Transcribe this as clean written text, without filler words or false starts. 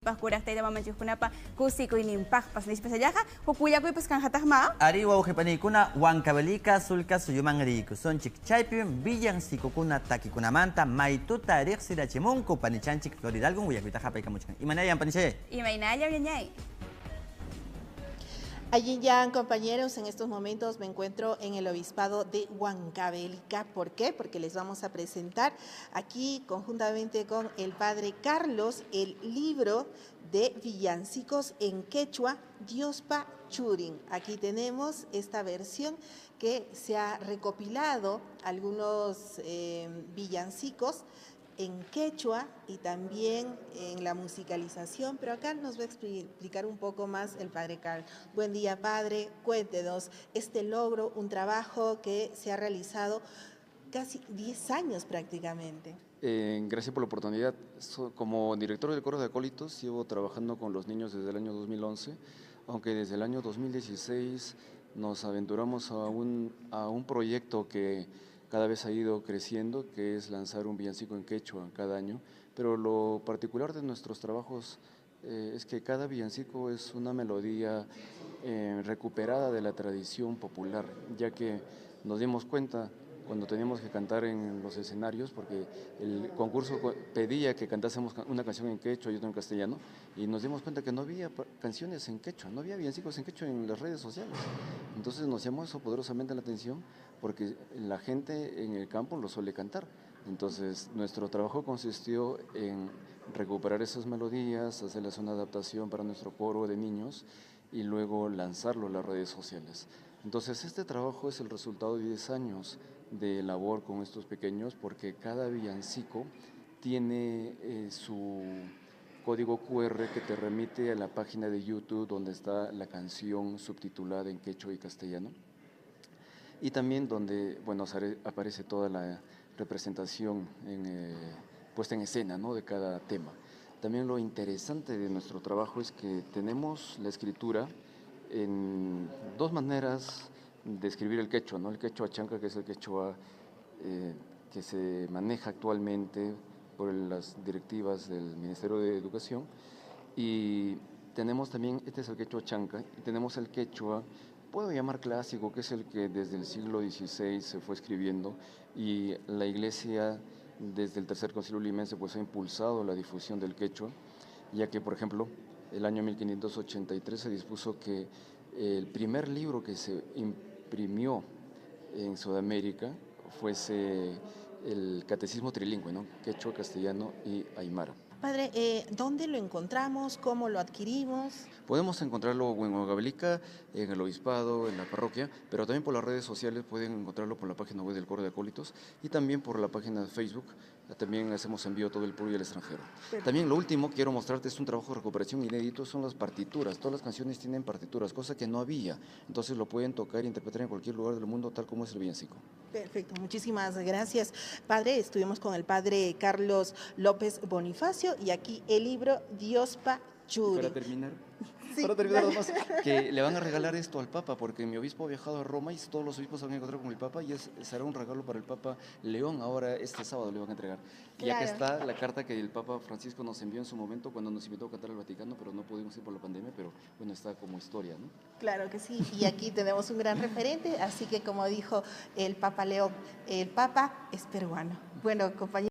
Pascurajtayta mamanchikkunapa kusikuyniypaqpas nispasallaqa hukuyakuypas kanhataqma Ari wawqipanikuna Huancavelica sulka suyuman rikusunchik chaypi villancicokuna takikunamanta maytuta riqsirachimunku panichanchik Floridalgun willakuyta hapaykamuchkan. Imanayan panichay. Imaynalla ñay. Allí ya, compañeros, en estos momentos me encuentro en el Obispado de Huancavelica. ¿Por qué? Porque les vamos a presentar aquí, conjuntamente con el Padre Carlos, el libro de villancicos en quechua, Diospa Churin. Aquí tenemos esta versión que se ha recopilado algunos villancicos en quechua y también en la musicalización, pero acá nos va a explicar un poco más el Padre Carlos. Buen día, Padre, cuéntenos este logro, un trabajo que se ha realizado casi 10 años prácticamente. Gracias por la oportunidad. Como director del Coro de Acólitos llevo trabajando con los niños desde el año 2011, aunque desde el año 2016 nos aventuramos a un proyecto que cada vez ha ido creciendo, que es lanzar un villancico en quechua cada año, pero lo particular de nuestros trabajos es que cada villancico es una melodía recuperada de la tradición popular, ya que nos dimos cuenta cuando teníamos que cantar en los escenarios, porque el concurso pedía que cantásemos una canción en quechua y otra en castellano, y nos dimos cuenta que no había canciones en quechua, no había villancicos en quechua en las redes sociales. Entonces nos llamó eso poderosamente la atención, porque la gente en el campo lo suele cantar. Entonces nuestro trabajo consistió en recuperar esas melodías, hacerles una adaptación para nuestro coro de niños y luego lanzarlo a las redes sociales. Entonces este trabajo es el resultado de 10 años de labor con estos pequeños, porque cada villancico tiene su código QR que te remite a la página de YouTube donde está la canción subtitulada en quechua y castellano, y también donde aparece toda la representación puesta en escena, ¿no?, de cada tema. También lo interesante de nuestro trabajo es que tenemos la escritura en dos maneras de escribir el quechua, ¿no? El quechua chanca, que es el quechua que se maneja actualmente por las directivas del Ministerio de Educación, y tenemos también, este es el quechua chanca, y tenemos el quechua, puedo llamar clásico, que es el que desde el siglo XVI se fue escribiendo, y la Iglesia desde el Tercer Concilio Limense pues ha impulsado la difusión del quechua, ya que, por ejemplo, el año 1583 se dispuso que el primer libro que se imprimió en Sudamérica fuese el Catecismo Trilingüe, ¿no?, quechua, castellano y aymara. Padre, ¿dónde lo encontramos? ¿Cómo lo adquirimos? Podemos encontrarlo en Huancavelica, en el Obispado, en la parroquia, pero también por las redes sociales pueden encontrarlo por la página web del Coro de Acólitos y también por la página de Facebook. También hacemos envío a todo el pueblo y al extranjero. También lo último quiero mostrarte es un trabajo de recuperación inédito, son las partituras. Todas las canciones tienen partituras, cosa que no había. Entonces lo pueden tocar e interpretar en cualquier lugar del mundo, tal como es el villancico. Perfecto, muchísimas gracias, Padre. Estuvimos con el Padre Carlos López Bonifacio y aquí el libro Diospa Churin. Para terminar, sí, nomás, que le van a regalar esto al Papa, porque mi obispo ha viajado a Roma y todos los obispos se van a encontrar con el Papa, y será un regalo para el Papa León. Ahora este sábado le van a entregar. Claro. Y acá está la carta que el Papa Francisco nos envió en su momento cuando nos invitó a cantar al Vaticano, pero no pudimos ir por la pandemia, pero bueno, está como historia, ¿no? Claro que sí, y aquí tenemos un gran referente, así que como dijo el Papa León, el Papa es peruano. Bueno, compañeros.